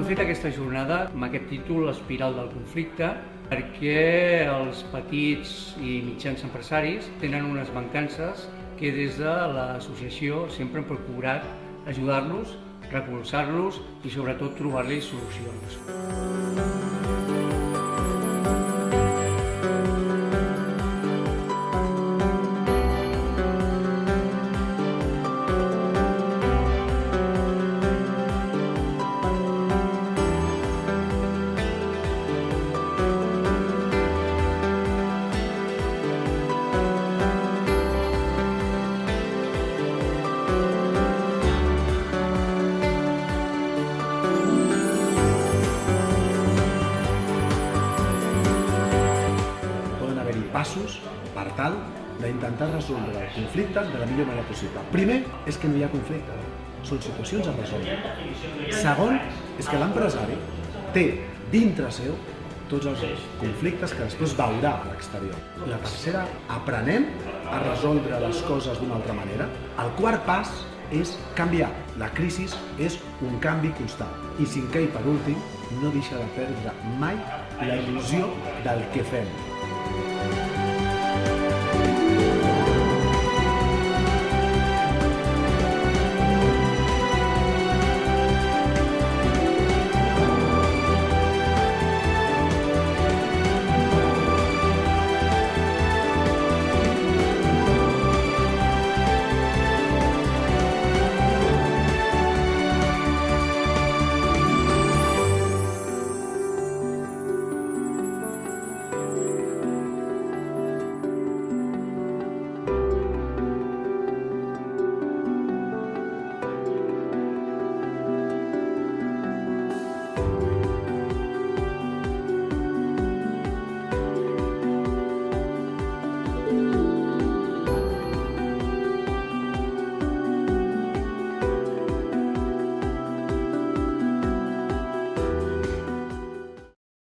fet aquesta jornada amb aquest títol, l'espiral del conflicte, perquè els petits i mitjans empresaris tenen unes mancances que des de l'associació sempre hem procurat ajudar-los, recolzar-los i sobretot trobar-los solucions. Passos per tal d'intentar resoldre el conflicte de la millor manera possible. Primer, és que no hi ha conflicte, són situacions a resoldre. Segon, és que l'empresari té dintre seu tots els conflictes que després veurà a l'exterior. La tercera, aprenem a resoldre les coses d'una altra manera. El quart pas és canviar. La crisi és un canvi constant. I cinquè i per últim, no deixa de perdre mai la il·lusió del que fem.